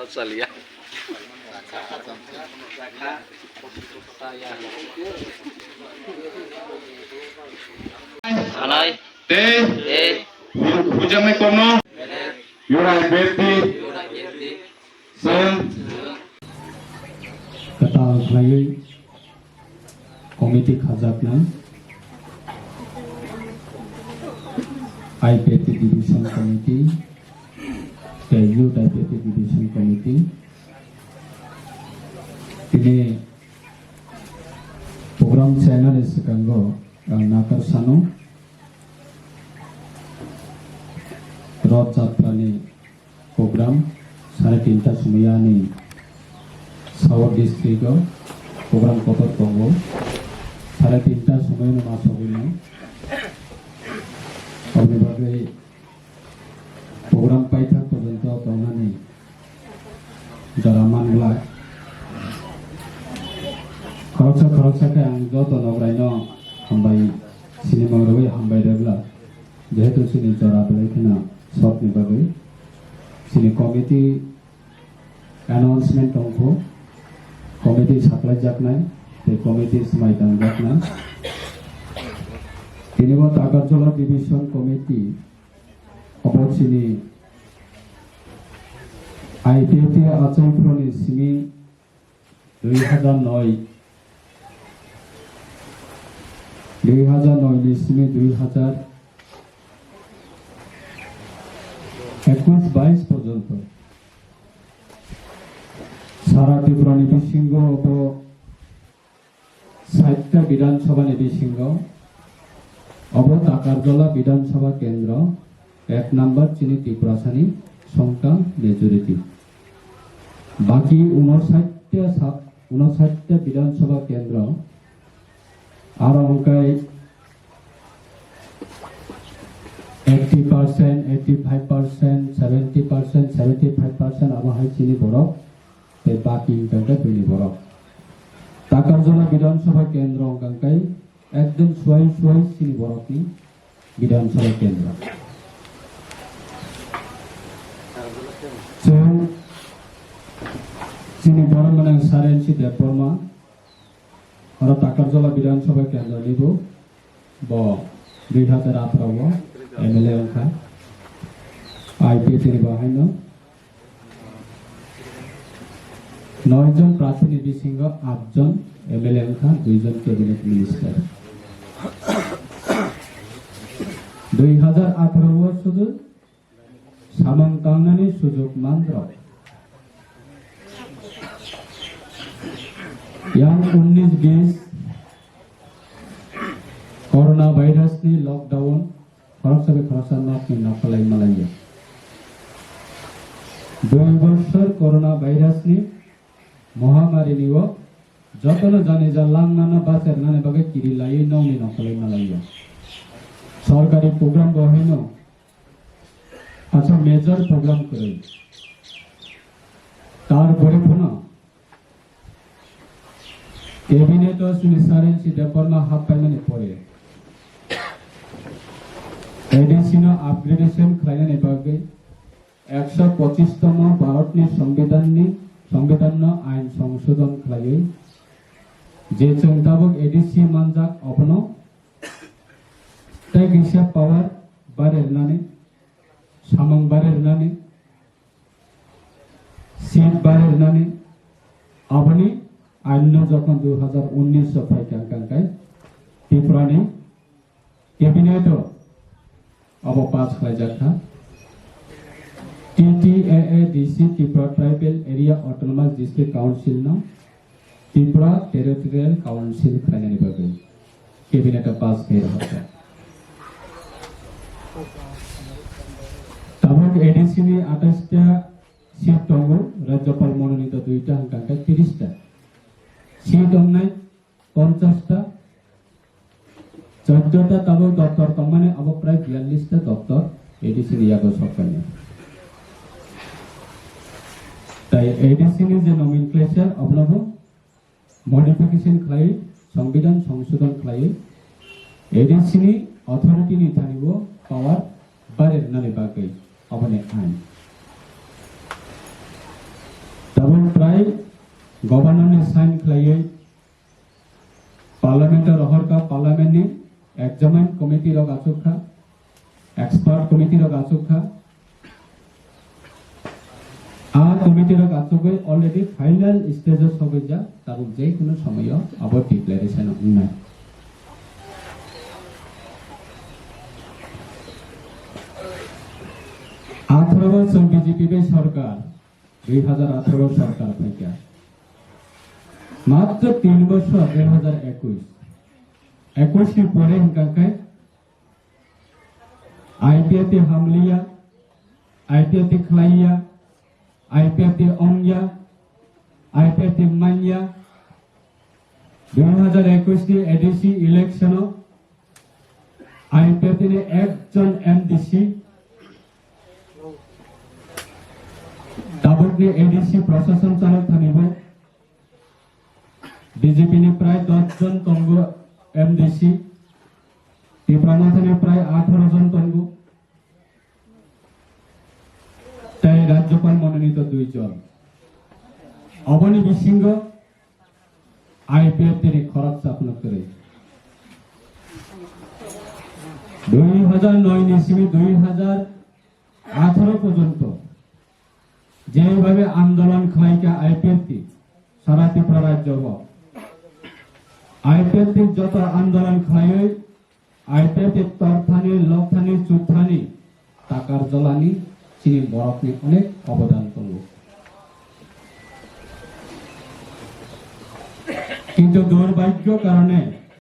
Salia. Anai. Te. Hujame kono. Yurai beti. Sen. Kata lagi komiti khazakna IPT Division Committee, Youth IPT Division Committee. Ini program channel sekarang nakar sanu Rod Jatra ni program 3:30 সময় ni South District program kotor kongo 3:30 সময় ni masuk ini. Kami bagai program paitha पर्यंत तौनानै जरामान लाय खरकसा आं जत नगरायनो हामबाय cinema रबै हामबाय देब्ला जेहेतु सिनि जरा बेखिना शर्टनि बागै सिनि कमिटि एनाउन्समेन्ट दंखौ कमिटि साप्लाय जाकनाय बे कमिटि समाय दांजाकना Kiniwat Agartala Division Committee about sini IPT Aceh Proni sini 2009 ni sini 2021-22 পর্যন্ত সারা ত্রিপুরা নিবিসিংহ ও 60টা বিধানসভা নিবিসিংহ অবত আকারজলা বিধানসভা কেন্দ্র 1 নম্বর চিনি ত্রিপুরাসানি সংখ্যা মেজরিটি বাকি 59টা বিধানসভা কেন্দ্র আর অঙ্কায় 80%, 85%, 70%, 75% আবহাওয়া চিনি বরফ বাকি ইনকামটা তৈরি বরফ টাকারজলা বিধানসভা কেন্দ্র অঙ্কায় একদম সোয়াই চিনি বরফনি বিধানসভা কেন্দ্র চিনি বরফ মানে সারেন্সি দেববর্মা আর টাকারজলা বিধানসভা কেন্দ্র নিব 2018 এমএলএ অংখা আইপিএ বাহাইন 9 জন প্রাথমিক সিংহ 8 জন এমএলএ অংখা 2 জন ক্যাবিনেট মিনিস্টার 2018 শুধু সামন্তাংনানি সুযোগ মাত্র yang 19-20 corona virus ni lockdown খরচান নাফালাই মালাইয়া 2 বছর করোনা ভাইরাস ni মহামারী নিও যতন জানি যা লাংনানা বাসের নানে বাগে কিরি লাই নৌনি নাফালাই মালাইয়া সরকারি প্রোগ্রাম বহেন আচ্ছা মেজর প্রোগ্রাম করে তারপরে ফোন ক্যাবিনেট সারেন্সি দেববর্মা হাফ পাইনানি পড়ে এডিসিনো আপগ্রেডেশন খাইনানি বাগে 125তম ভারতনি সংবিধান আইন সংশোধন খাইয়ে যে চংতাবক এডিসি মানজাক অপনো তাই গিসা পাওয়ার বারেরনানি সামং বারেরনানি সিট বারেরনানি আপনি আইন যখন 2019 ফাইকাঙ্কাই ত্রিপুরানি ক্যাবিনেট अब पास खायजाखा TTAADC Tripura Tribal Area Autonomous District Council ना Tripura Territorial Council खाने बागे कैबिनेट पास किया होता तब ADC ने 28टा सीट टंगो राज्यपाल मनोनीत 2टा अंका 30टा सीट अन्नाय 50टा 14টা তব দপ্তর মানে अब প্রায় 42টা দপ্তর এডিসি ইয়াগো সরকারে তাই এডিসি যে নমিনক্লেচার অবলম্ব মডিফিকেশন খাই সংবিধান সংশোধন খাই এডিসি অথরিটি নি থানিব পাওয়ার বারের নালে বাগै অবনে আইন प्राय गवर्नर साइन खाई पार्लियामेंट रहरका पार्लियामेंट एग्जामिन कमिटी आसुखा एक्सपार्ट कमिटी आसुखा आ कमिटी आसुके अलरेडी फाइनल स्टेज सबे जा तार जेको समय अब डिक्लेरेशन उन्नाय 18 বছর বিজেপি সরকার 2018 সরকার থেকে মাত্র 3 বছর 2021 এর পরে ইনকাকে আইপিএতে হামলিয়া আইপিএতে খলাইয়া আইপিএতে অংয়া আইপিএতে মাইয়া 2021 এর এডিসি ইলেকশন আইপিএতে একজন এমডিসি दाबोटनि एडीसी प्रशासन चालक थानिबो बीजेपी ने प्राय 10 जन तंगो एमडीसी टिप्रानाथाने प्राय 18 जन तंगो ताई राज्यपाल मनोनीत 2 जन अबनी बिसिंग आईपीएफ तेरी खराब स्थापना करे 2009 ইসবি 2018 পর্যন্ত যেভাবে আন্দোলন খাইকা আইপিএফটি সারা ত্রিপুরা রাজ্য আইপিএফটি যত আন্দোলন খাই আইপিএফটি তরথানি লকথানি চুথানি টাকার জ্বালানি চিনি বরফনি অনেক অবদান করল কিন্তু দুর্ভাগ্য কারণে